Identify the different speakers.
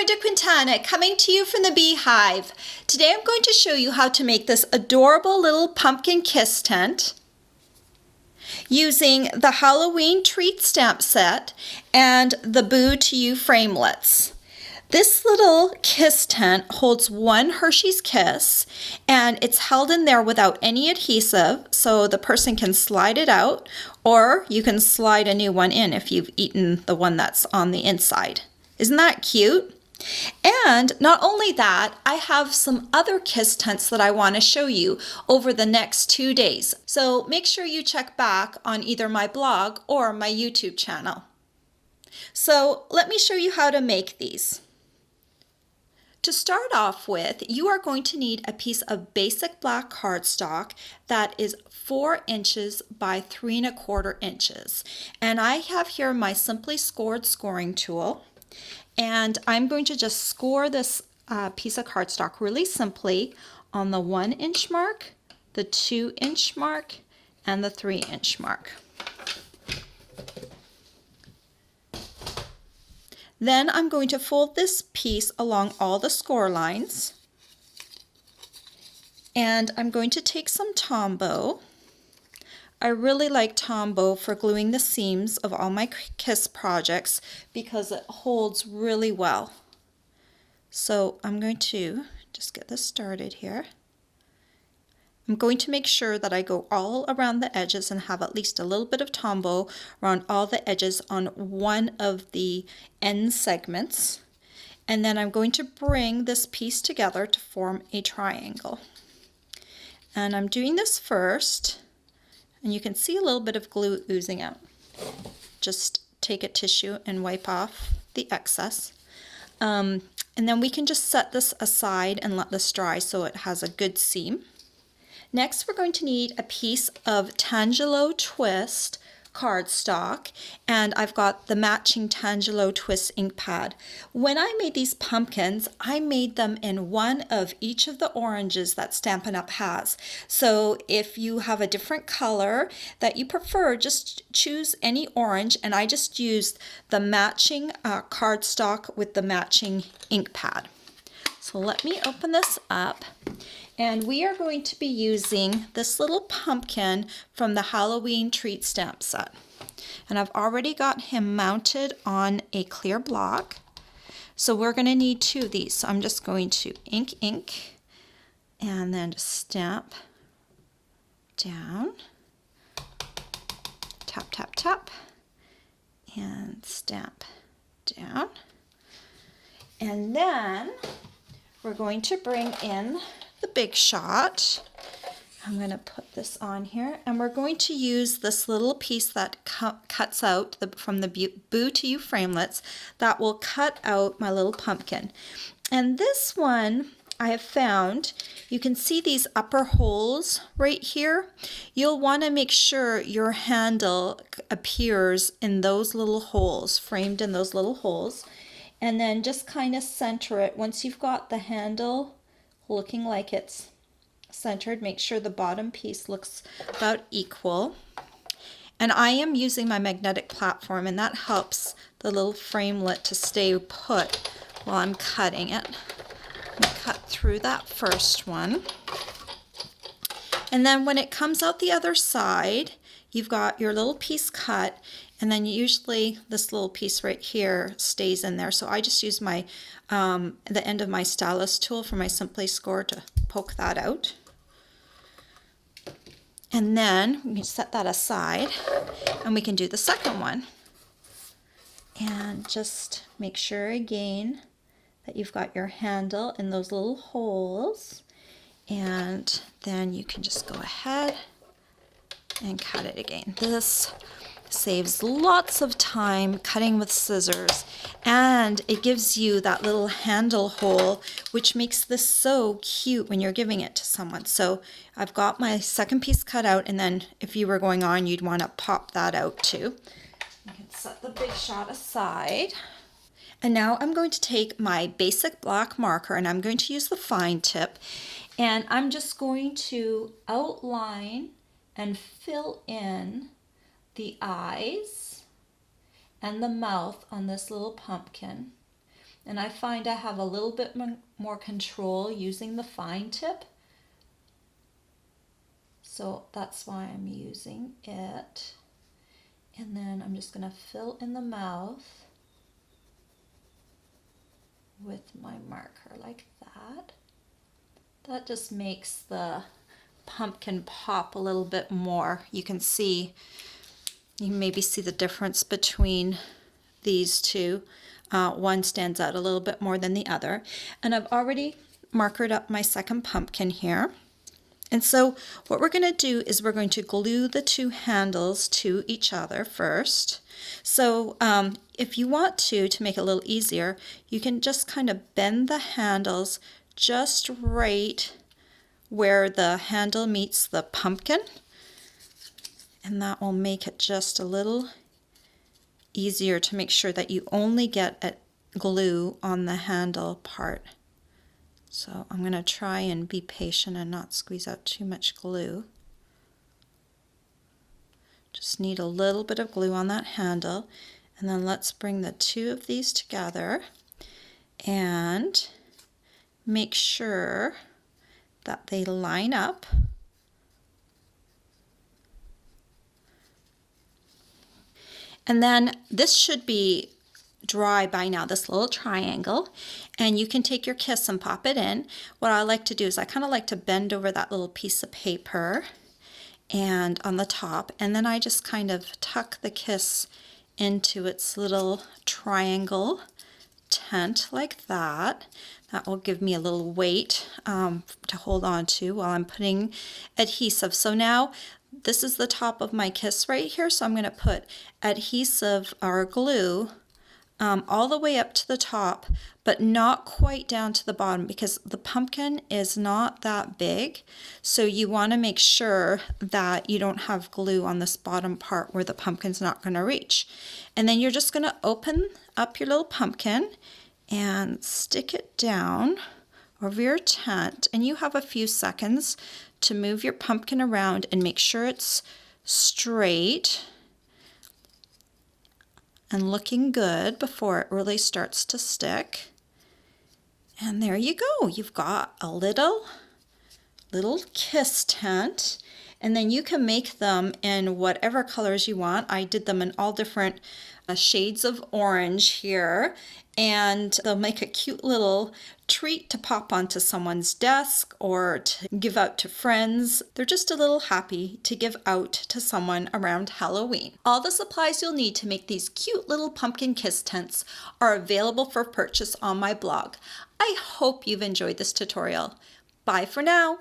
Speaker 1: Brenda Quintana coming to you from the Beehive. Today I'm going to show you how to make this adorable little pumpkin kiss tent using the Howl-o-ween Treat Stamp Set and the To You Framelits. This little kiss tent holds one Hershey's Kiss and it's held in there without any adhesive, so the person can slide it out, or you can slide a new one in if you've eaten the one that's on the inside. Isn't that cute? And not only that, I have some other kiss tents that I want to show you over the next 2 days. So make sure you check back on either my blog or my YouTube channel. So let me show you how to make these. To start off with, you are going to need a piece of basic black cardstock that is 4 inches by 3 1/4 inches. And I have here my Simply Scored scoring tool. And I'm going to just score this piece of cardstock really simply on the 1 inch mark, the 2 inch mark, and the 3 inch mark. Then I'm going to fold this piece along all the score lines. And I'm going to take some Tombow. I really like Tombow for gluing the seams of all my kiss projects because it holds really well. So I'm going to just get this started here. I'm going to make sure that I go all around the edges and have at least a little bit of Tombow around all the edges on one of the end segments. And then I'm going to bring this piece together to form a triangle. And I'm doing this first. And you can see a little bit of glue oozing out. Just take a tissue and wipe off the excess. And then we can just set this aside and let this dry so it has a good seam. Next, we're going to need a piece of Tangelo Twist cardstock, and I've got the matching Tangelo Twist Ink Pad. When I made these pumpkins, I made them in one of each of the oranges that Stampin' Up! Has. So if you have a different color that you prefer, just choose any orange, and I just used the matching cardstock with the matching ink pad. So let me open this up. And we are going to be using this little pumpkin from the Howl-o-ween Treat Stamp Set. And I've already got him mounted on a clear block. So we're going to need 2 of these. So I'm just going to ink, and then just stamp down, tap, tap, tap, and stamp down. And then we're going to bring in the Big Shot. I'm going to put this on here, and we're going to use this little piece that cuts out from the To You Framelits that will cut out my little pumpkin. And this one I have found, you can see these upper holes right here. You'll want to make sure your handle appears in those little holes, framed in those little holes, and then just kind of center it. Once you've got the handle looking like it's centered, make sure the bottom piece looks about equal. And I am using my magnetic platform, and that helps the little framelit to stay put while I'm cutting it. I'm going to cut through that first one. And then when it comes out the other side, you've got your little piece cut, and then usually this little piece right here stays in there. So I just use my the end of my stylus tool for my Simply Score to poke that out. And then we can set that aside, and we can do the second one. And just make sure again that you've got your handle in those little holes. And then you can just go ahead and cut it again. This saves lots of time cutting with scissors, and it gives you that little handle hole, which makes this so cute when you're giving it to someone. So I've got my second piece cut out, and then if you were going on, you'd want to pop that out too. You can set the Big Shot aside. And now I'm going to take my basic black marker, and I'm going to use the fine tip, and I'm just going to outline and fill in the eyes and the mouth on this little pumpkin. And I find I have a little bit more control using the fine tip. So that's why I'm using it. And then I'm just going to fill in the mouth with my marker like that. That just makes the pumpkin pop a little bit more. You can maybe see the difference between these two. One stands out a little bit more than the other. And I've already markered up my second pumpkin here. And so what we're going to do is we're going to glue the two handles to each other first. So if you want to make it a little easier, you can just kind of bend the handles just right where the handle meets the pumpkin. And that will make it just a little easier to make sure that you only get a glue on the handle part. So I'm going to try and be patient and not squeeze out too much glue. Just need a little bit of glue on that handle. And then let's bring the two of these together and make sure that they line up. And then this should be dry by now, this little triangle, and you can take your kiss and pop it in. What I like to do is I kind of like to bend over that little piece of paper and on the top, and then I just kind of tuck the kiss into its little triangle tent like that. That will give me a little weight to hold on to while I'm putting adhesive. So now this is the top of my kiss right here, so I'm going to put adhesive or glue all the way up to the top, but not quite down to the bottom because the pumpkin is not that big. So you want to make sure that you don't have glue on this bottom part where the pumpkin's not going to reach. And then you're just going to open up your little pumpkin and stick it down over your tent. And you have a few seconds to move your pumpkin around and make sure it's straight and looking good before it really starts to stick. And there you go. You've got a little kiss tent. And then you can make them in whatever colors you want. I did them in all different shades of orange here. And they'll make a cute little treat to pop onto someone's desk or to give out to friends. They're just a little happy to give out to someone around Halloween. All the supplies you'll need to make these cute little pumpkin kiss tents are available for purchase on my blog. I hope you've enjoyed this tutorial. Bye for now.